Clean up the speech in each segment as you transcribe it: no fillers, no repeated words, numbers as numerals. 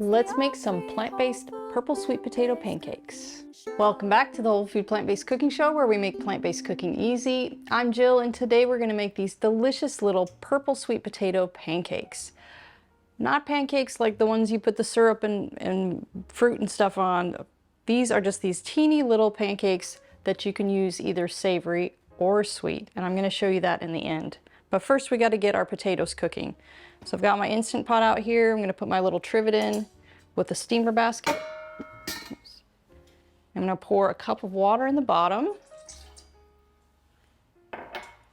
Let's make some plant-based purple sweet potato pancakes. Welcome back to the Whole Food Plant-Based Cooking Show, where we make plant-based cooking easy. I'm Jill, and today we're going to make these delicious little purple sweet potato pancakes. Not pancakes like the ones you put the syrup and fruit and stuff on. These are just these teeny little pancakes that you can use either savory or sweet, and I'm going to show you that in the end. But first we got to get our potatoes cooking. So I've got my Instant Pot out here. I'm going to put my little trivet in with a steamer basket. Oops. I'm going to pour a cup of water in the bottom.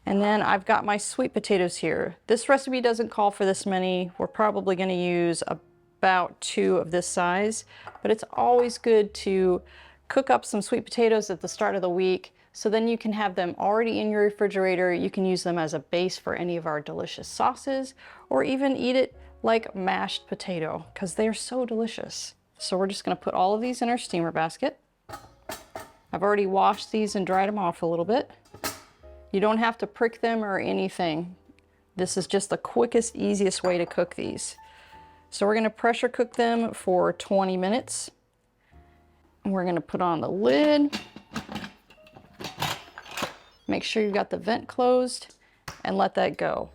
And then I've got my sweet potatoes here. This recipe doesn't call for this many. We're probably going to use about 2 of this size, but it's always good to cook up some sweet potatoes at the start of the week, so then you can have them already in your refrigerator. You can use them as a base for any of our delicious sauces, or even eat it like mashed potato, because they're so delicious. So we're just going to put all of these in our steamer basket. I've already washed these and dried them off a little bit. You don't have to prick them or anything. This is just the quickest, easiest way to cook these. So we're going to pressure cook them for 20 minutes. And we're going to put on the lid. Make sure you've got the vent closed and let that go.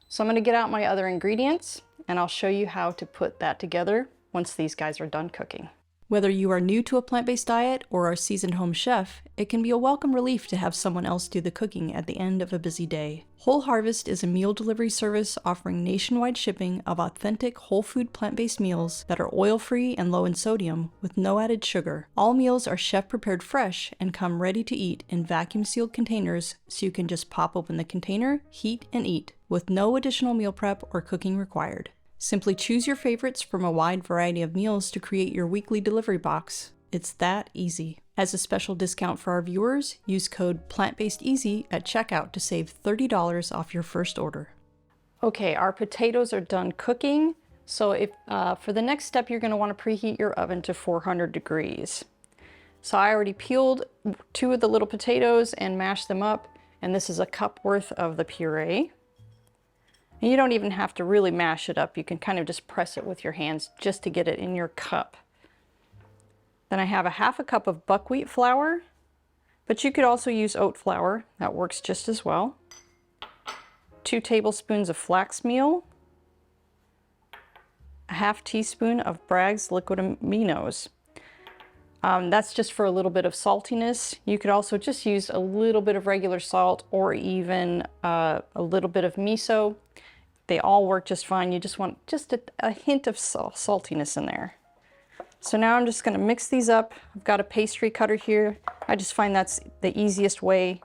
So I'm going to get out my other ingredients and I'll show you how to put that together once these guys are done cooking. Whether you are new to a plant-based diet or are a seasoned home chef, it can be a welcome relief to have someone else do the cooking at the end of a busy day. Whole Harvest is a meal delivery service offering nationwide shipping of authentic whole food plant-based meals that are oil-free and low in sodium with no added sugar. All meals are chef prepared fresh and come ready to eat in vacuum sealed containers, so you can just pop open the container, heat, and eat with no additional meal prep or cooking required. Simply choose your favorites from a wide variety of meals to create your weekly delivery box. It's that easy. As a special discount for our viewers, use code PLANTBASEDEASY at checkout to save $30 off your first order. Okay, our potatoes are done cooking. So if for the next step, you're going to want to preheat your oven to 400 degrees. So I already peeled 2 of the little potatoes and mashed them up, and this is a cup worth of the puree. And you don't even have to really mash it up. You can kind of just press it with your hands just to get it in your cup. Then I have a half a cup of buckwheat flour, but you could also use oat flour. That works just as well. 2 tablespoons of flax meal, a half teaspoon of Bragg's liquid aminos. That's just for a little bit of saltiness. You could also just use a little bit of regular salt or even a little bit of miso. They all work just fine. You just want just a hint of saltiness in there. So now I'm just going to mix these up. I've got a pastry cutter here. I just find that's the easiest way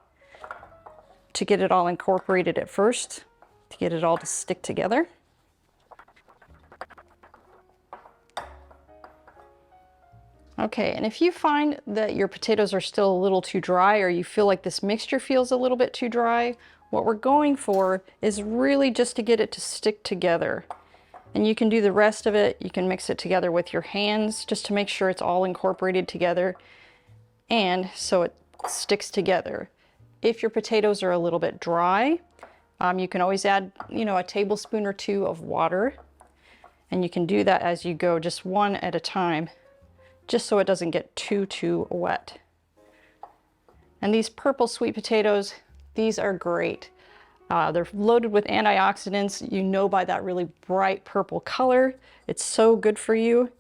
to get it all incorporated at first, to get it all to stick together. Okay, and if you find that your potatoes are still a little too dry, or you feel like this mixture feels a little bit too dry, what we're going for is really just to get it to stick together. And you can do the rest of it. You can mix it together with your hands just to make sure it's all incorporated together and so it sticks together. If your potatoes are a little bit dry, you can always add, a tablespoon or 2 of water. And you can do that as you go, just one at a time, just so it doesn't get too wet. And these purple sweet potatoes, these are great. They're loaded with antioxidants. You know by that really bright purple color. It's so good for you.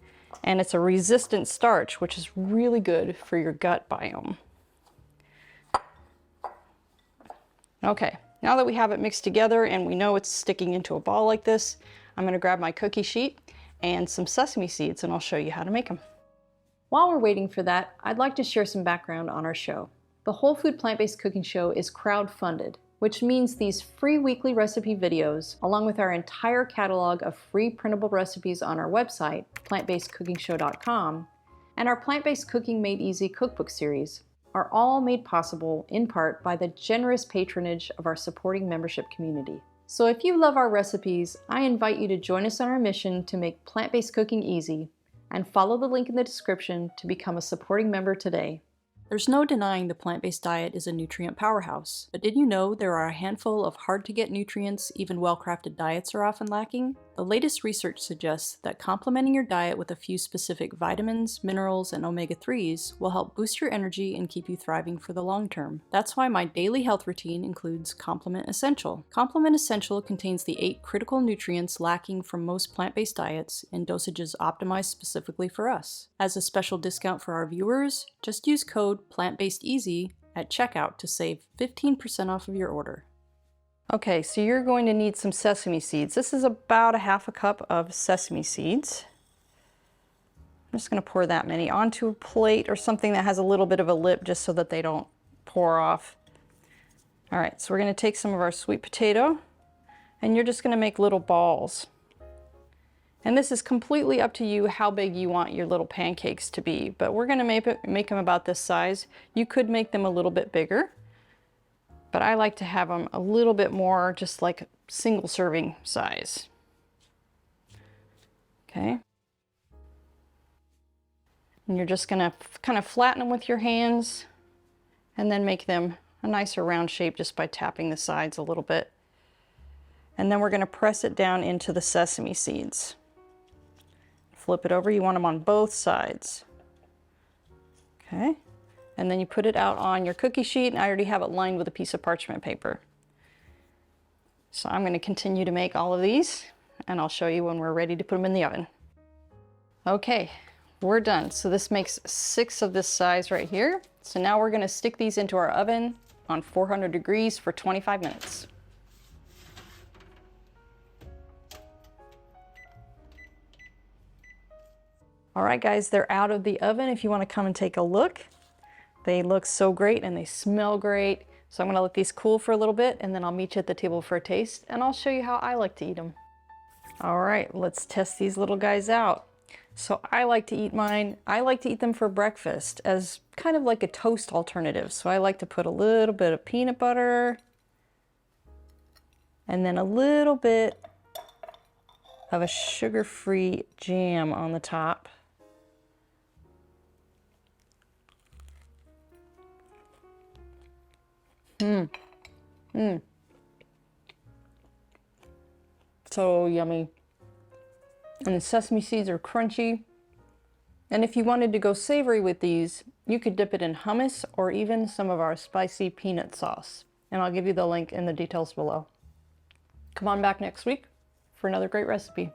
And it's a resistant starch, which is really good for your gut biome. Okay, now that we have it mixed together and we know it's sticking into a ball like this, I'm going to grab my cookie sheet and some sesame seeds and I'll show you how to make them. While we're waiting for that, I'd like to share some background on our show. The Whole Food Plant-Based Cooking Show is crowd-funded, which means these free weekly recipe videos, along with our entire catalog of free printable recipes on our website, plantbasedcookingshow.com, and our Plant-Based Cooking Made Easy cookbook series, are all made possible in part by the generous patronage of our supporting membership community. So if you love our recipes, I invite you to join us on our mission to make plant-based cooking easy, and follow the link in the description to become a supporting member today. There's no denying the plant-based diet is a nutrient powerhouse, but did you know there are a handful of hard-to-get nutrients even well-crafted diets are often lacking? The latest research suggests that complementing your diet with a few specific vitamins, minerals, and omega-3s will help boost your energy and keep you thriving for the long term. That's why my daily health routine includes Complement Essential. Complement Essential contains the 8 critical nutrients lacking from most plant-based diets in dosages optimized specifically for us. As a special discount for our viewers, just use code PLANTBASEDEASY at checkout to save 15% off of your order. Okay, so you're going to need some sesame seeds. This is about a half a cup of sesame seeds. I'm just going to pour that many onto a plate or something that has a little bit of a lip just so that they don't pour off. All right, so we're going to take some of our sweet potato and you're just going to make little balls. And this is completely up to you how big you want your little pancakes to be, but we're going to make them about this size. You could make them a little bit bigger, but I like to have them a little bit more just like single serving size. Okay. And you're just going to kind of flatten them with your hands and then make them a nicer round shape just by tapping the sides a little bit. And then we're going to press it down into the sesame seeds. Flip it over. You want them on both sides. Okay. And then you put it out on your cookie sheet, and I already have it lined with a piece of parchment paper. So I'm going to continue to make all of these, and I'll show you when we're ready to put them in the oven. Okay, we're done. So this makes 6 of this size right here. So now we're going to stick these into our oven on 400 degrees for 25 minutes. All right, guys, they're out of the oven. If you want to come and take a look. They look so great and they smell great. So I'm gonna let these cool for a little bit and then I'll meet you at the table for a taste and I'll show you how I like to eat them. All right, let's test these little guys out. So I like to eat mine. I like to eat them for breakfast as kind of like a toast alternative. So I like to put a little bit of peanut butter and then a little bit of a sugar-free jam on the top. So yummy. And the sesame seeds are crunchy. And if you wanted to go savory with these, you could dip it in hummus or even some of our spicy peanut sauce. And I'll give you the link in the details below. Come on back next week for another great recipe.